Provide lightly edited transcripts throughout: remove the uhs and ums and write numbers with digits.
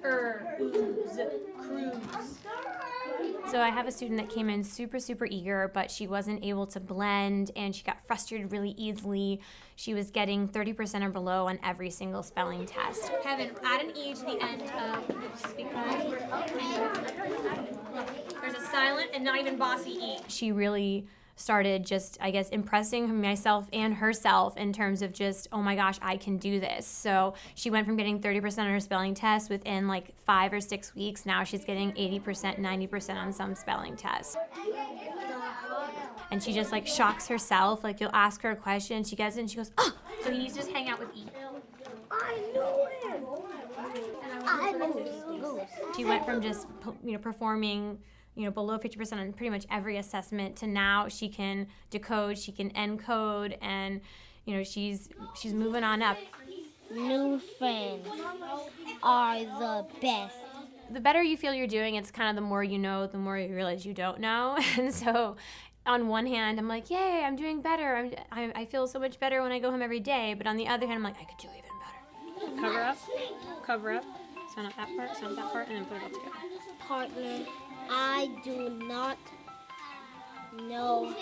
Cruise. So I have a student that came in super, super eager, but she wasn't able to blend and she got frustrated really easily. She was getting 30% or below on every single spelling test. Kevin, add an E to the end of the speaker. There's a silent and not even bossy E. She really started just, I guess, impressing myself and herself in terms of just, oh my gosh, I can do this. So she went from getting 30% on her spelling test within like 5 or 6 weeks. Now she's getting 80%, 90% on some spelling tests. And she just like shocks herself. Like you'll ask her a question, she gets it and she goes, oh, so you need to just hang out with E. I knew it. I knew it. She went from just, performing below 50% on pretty much every assessment to now she can decode, she can encode, and she's moving on up. New friends are the best. The better you feel you're doing, it's kind of the more you know, the more you realize you don't know. And so on one hand, I'm like, yay, I'm doing better. I feel so much better when I go home every day. But on the other hand, I'm like, I could do even better. Cover up, sound out that part, and then put it all together. Partner, I do not know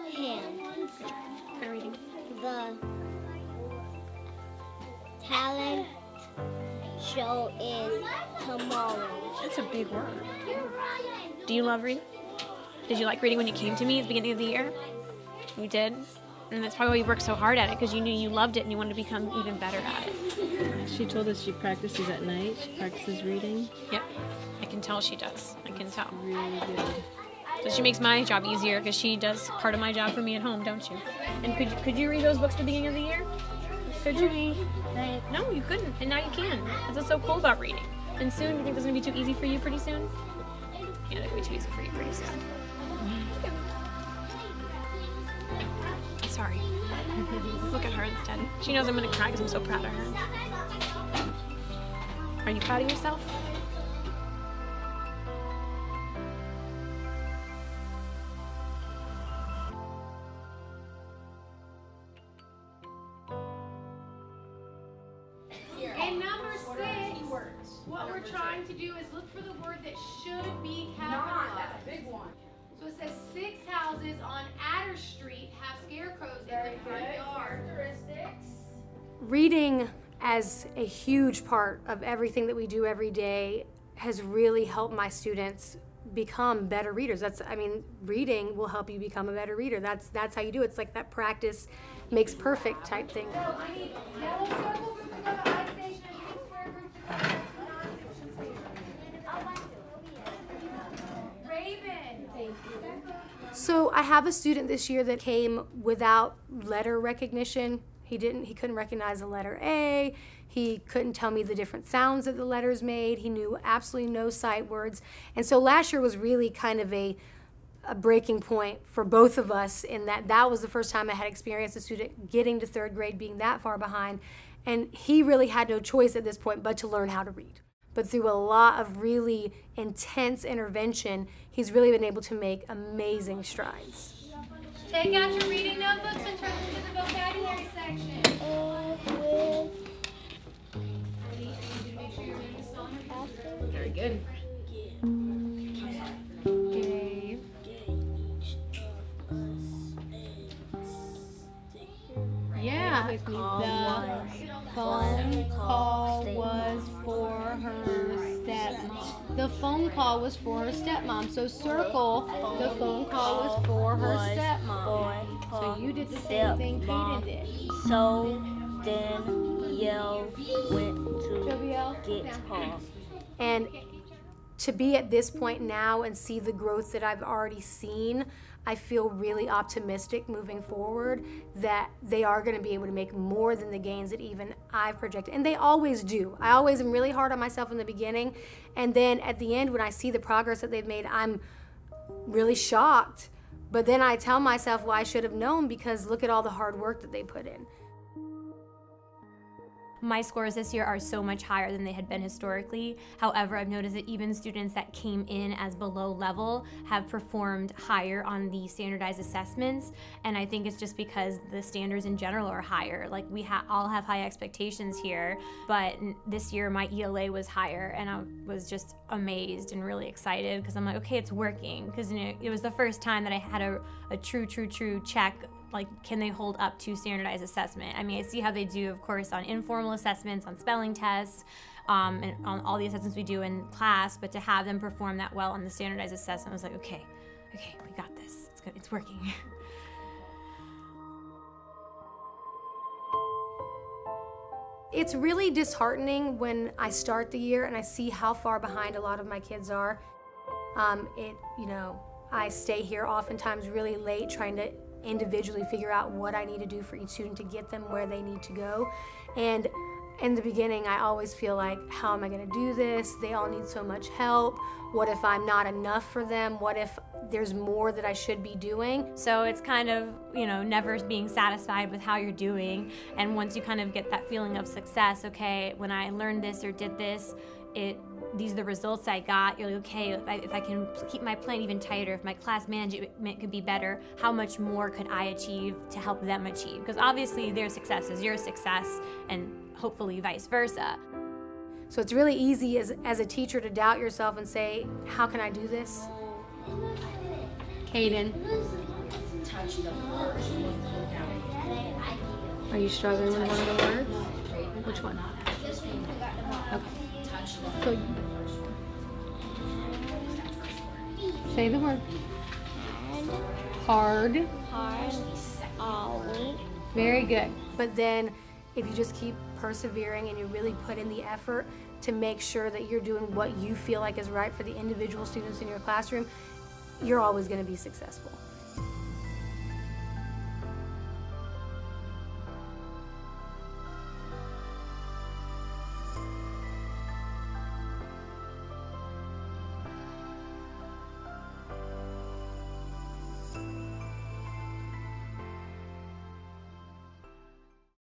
him. Good reading. The talent show is tomorrow. That's a big word. Do you love reading? Did you like reading when you came to me at the beginning of the year? You did? And that's probably why you worked so hard at it, because you knew you loved it and you wanted to become even better at it. She told us she practices at night. She practices reading. Yep. I can tell she does. I can tell. Really good. So she makes my job easier because she does part of my job for me at home, don't you? And could you read those books at the beginning of the year? Could you? No, you couldn't, and now you can. That's what's so cool about reading. And soon, you think this is going to be too easy for you pretty soon? Yeah, it's going to be too easy for you pretty soon. Sorry. Look at her instead. She knows I'm going to cry because I'm so proud of her. Are you proud of yourself? And number 6, what we're trying to do is look for the word that should be capitalized. That's a big one. So it says 6 houses on Adder Street have scarecrows in their front yard. Characteristics. Reading as a huge part of everything that we do every day has really helped my students become better readers. Reading will help you become a better reader. That's how you do it. It's like that practice makes perfect type thing. So I need yellow circle group to go to I station and green square group to go to Raven. Thank you. So I have a student this year that came without letter recognition. He couldn't recognize the letter A. He couldn't tell me the different sounds that the letters made. He knew absolutely no sight words. And so last year was really kind of a breaking point for both of us in that was the first time I had experienced a student getting to 3rd grade being that far behind. And he really had no choice at this point but to learn how to read. But through a lot of really intense intervention, he's really been able to make amazing strides. Take out your reading notebooks and turn them to the vocabulary section. I need you to make sure you're doing the spelling. Very good. Yeah, the phone call was for her stepmom. The phone call was for her stepmom. So circle, the phone call was for her stepmom. So you did the same thing Kaden did. So then Yell went to get her. And to be at this point now and see the growth that I've already seen, I feel really optimistic moving forward that they are going to be able to make more than the gains that even I've projected. And they always do. I always am really hard on myself in the beginning. And then at the end, when I see the progress that they've made, I'm really shocked. But then I tell myself, well, I should have known because look at all the hard work that they put in. My scores this year are so much higher than they had been historically. However, I've noticed that even students that came in as below level have performed higher on the standardized assessments, and I think it's just because the standards in general are higher. Like we all have high expectations here, but this year my ELA was higher, and I was just amazed and really excited because I'm like, okay, it's working. Because it was the first time that I had a true check. Like, can they hold up to standardized assessment? I mean, I see how they do, of course, on informal assessments, on spelling tests, and on all the assessments we do in class, but to have them perform that well on the standardized assessment, I was like, okay, we got this. It's good. It's working. It's really disheartening when I start the year and I see how far behind a lot of my kids are. I stay here oftentimes really late trying to individually figure out what I need to do for each student to get them where they need to go. And in the beginning, I always feel like, how am I gonna do this? They all need so much help. What if I'm not enough for them? What if there's more that I should be doing? So it's kind of, never being satisfied with how you're doing. And once you kind of get that feeling of success, okay, when I learned this or did this, these are the results I got. You're like, okay, if I can keep my plan even tighter, if my class management could be better, how much more could I achieve to help them achieve? Because obviously their success is your success, and hopefully vice versa. So it's really easy as a teacher to doubt yourself and say, how can I do this? Caden, are you struggling with one of the words? Which one? Okay. So, say the word. Hard. All week. Very good. But then if you just keep persevering and you really put in the effort to make sure that you're doing what you feel like is right for the individual students in your classroom, you're always going to be successful.